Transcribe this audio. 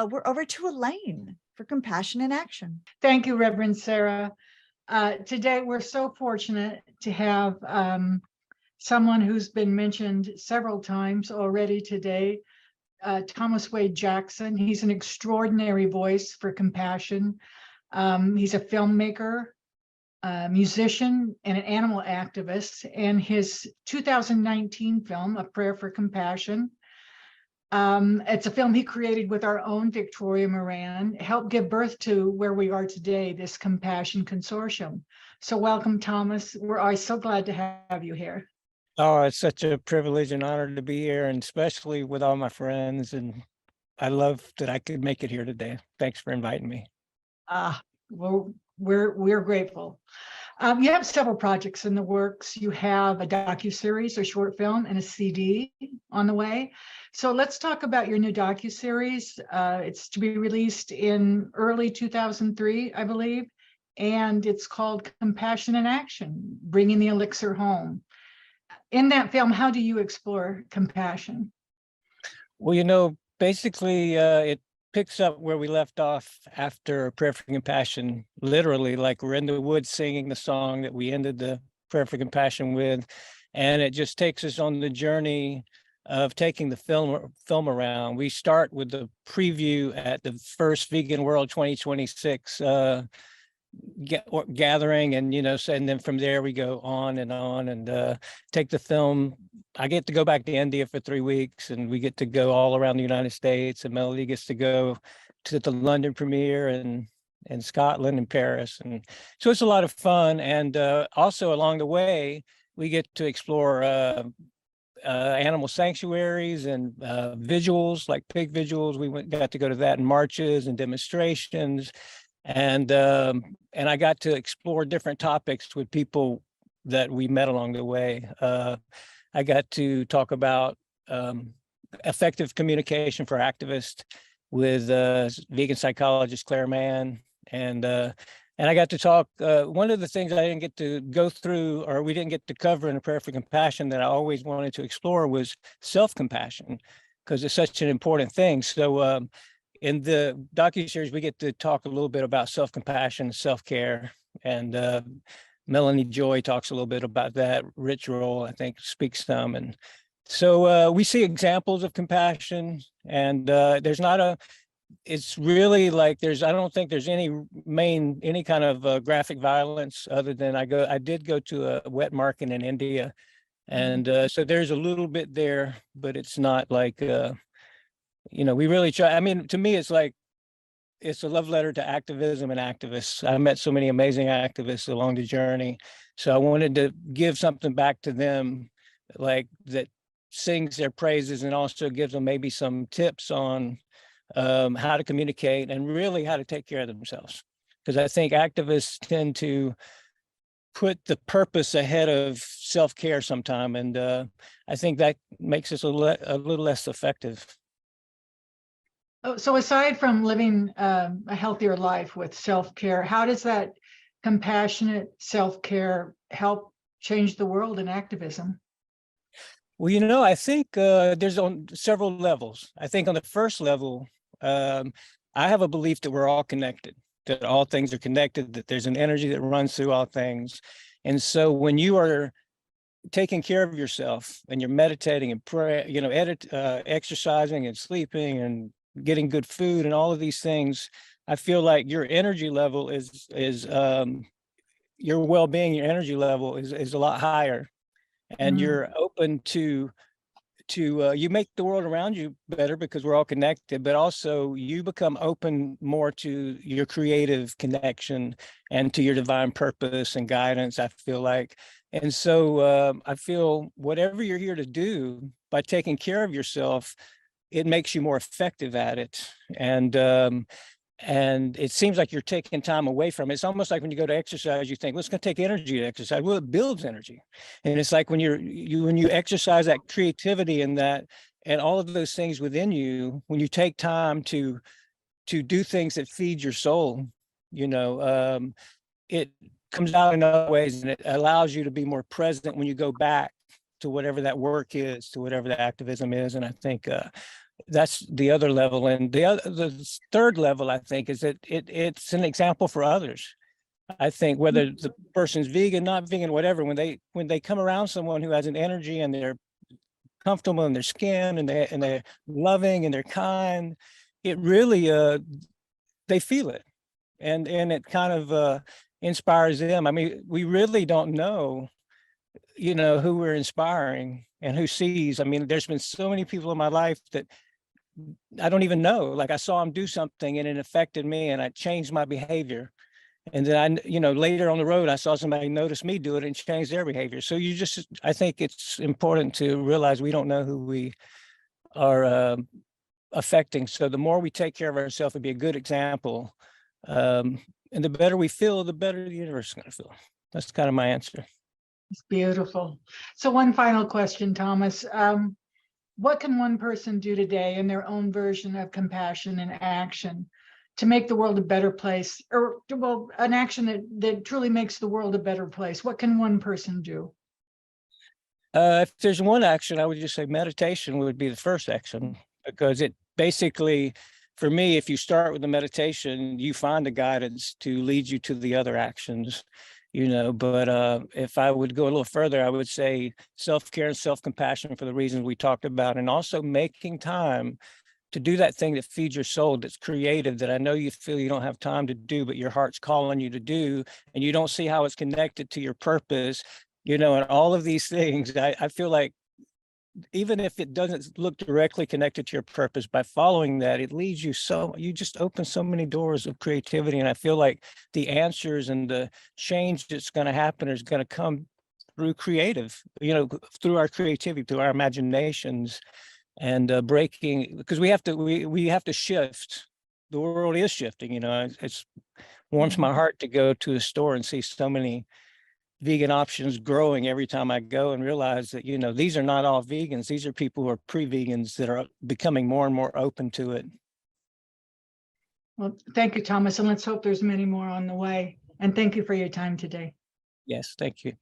we're over to Elaine for Compassion in Action. Thank you, Reverend Sarah. Today, we're so fortunate to have someone who's been mentioned several times already today, Thomas Wade Jackson. He's an extraordinary voice for compassion. He's a filmmaker, musician, and an animal activist. And his 2019 film, A Prayer for Compassion, it's a film he created with our own Victoria Moran, helped give birth to where we are today, this Compassion Consortium. So welcome, Thomas. We're so glad to have you here. Oh, it's such a privilege and honor to be here, and especially with all my friends. And I love that I could make it here today. Thanks for inviting me. Well, we're grateful. You have several projects in the works. You have a docuseries, a short film, and a CD on the way. So let's talk about your new docuseries. It's to be released in early 2003, I believe, and it's called Compassion in Action, Bringing the Elixir Home. In that film, how do you explore compassion? Well, basically, it picks up where we left off after Prayer for Compassion, literally, like we're in the woods singing the song that we ended the Prayer for Compassion with. And it just takes us on the journey of taking the film around. We start with the preview at the first Vegan World 2026 gathering, and and then from there we go on and take the film. I get to go back to India for 3 weeks, and we get to go all around the United States, and Melody gets to go to the London premiere and Scotland and Paris, and so it's a lot of fun. And also along the way we get to explore animal sanctuaries and vigils, like pig vigils. Got to go to that, and marches and demonstrations. And I got to explore different topics with people that we met along the way. I got to talk about effective communication for activists with vegan psychologist Claire Mann, and I got to talk. One of the things I didn't get to go through, or we didn't get to cover in A Prayer for Compassion, that I always wanted to explore, was self-compassion, because it's such an important thing. So in the docuseries, we get to talk a little bit about self-compassion, self-care, and Melanie Joy talks a little bit about that. Rich Roll, I think, speaks some. And so we see examples of compassion, and it's really like I don't think there's any kind of graphic violence, other than I did go to a wet market in India. And so there's a little bit there, but it's not like, we really try. I mean, to me, it's a love letter to activism and activists. I met so many amazing activists along the journey. So I wanted to give something back to them, like that sings their praises, and also gives them maybe some tips on how to communicate and really how to take care of themselves. Because I think activists tend to put the purpose ahead of self-care sometime. And I think that makes us a little less effective. So aside from living a healthier life with self-care, how does that compassionate self-care help change the world in activism? Well, I think there's on several levels. I think on the first level, I have a belief that we're all connected, that all things are connected, that there's an energy that runs through all things. And so when you are taking care of yourself and you're meditating and praying, exercising and sleeping and getting good food and all of these things, I feel like your energy level is your well-being, your energy level is a lot higher, and you're open to you make the world around you better because we're all connected, but also you become open more to your creative connection and to your divine purpose and guidance, I feel like. And so I feel whatever you're here to do, by taking care of yourself, it makes you more effective at it. And it seems like you're taking time away from it. It's almost like when you go to exercise, you think, well, it's going to take energy to exercise. Well, it builds energy. And it's like when you exercise that creativity and all of those things within you, when you take time to do things that feed your soul, it comes out in other ways, and it allows you to be more present when you go back to whatever that work is, to whatever the activism is. And I think that's the other level. And the third level, I think, is that it's an example for others. I think whether the person's vegan, not vegan, whatever, when they come around someone who has an energy and they're comfortable in their skin and they're loving and they're kind, it really they feel it, and it kind of inspires them. I mean, we really don't know, who we're inspiring and who sees. I mean, there's been so many people in my life that I don't even know. Like, I saw them do something and it affected me and I changed my behavior. And then later on the road, I saw somebody notice me do it and change their behavior. So I think it's important to realize we don't know who we are affecting. So the more we take care of ourselves and be a good example, and the better we feel, the better the universe is going to feel. That's kind of my answer. It's beautiful. So one final question, Thomas. What can one person do today in their own version of compassion and action to make the world a better place, or well, an action that truly makes the world a better place? What can one person do? If there's one action, I would just say meditation would be the first action, because it basically, for me, if you start with the meditation, you find the guidance to lead you to the other actions, but if I would go a little further, I would say self-care and self-compassion for the reasons we talked about, and also making time to do that thing that feeds your soul, that's creative, that I know you feel you don't have time to do, but your heart's calling you to do, and you don't see how it's connected to your purpose, and all of these things. I feel like even if it doesn't look directly connected to your purpose, by following that, it leads you you just open so many doors of creativity. And I feel like the answers and the change that's going to happen is going to come through through our creativity, through our imaginations, and breaking, because we have to shift. The world is shifting. It's warms my heart to go to a store and see so many vegan options growing every time I go, and realize that, these are not all vegans. These are people who are pre-vegans that are becoming more and more open to it. Well, thank you, Thomas, and let's hope there's many more on the way. And thank you for your time today. Yes, thank you.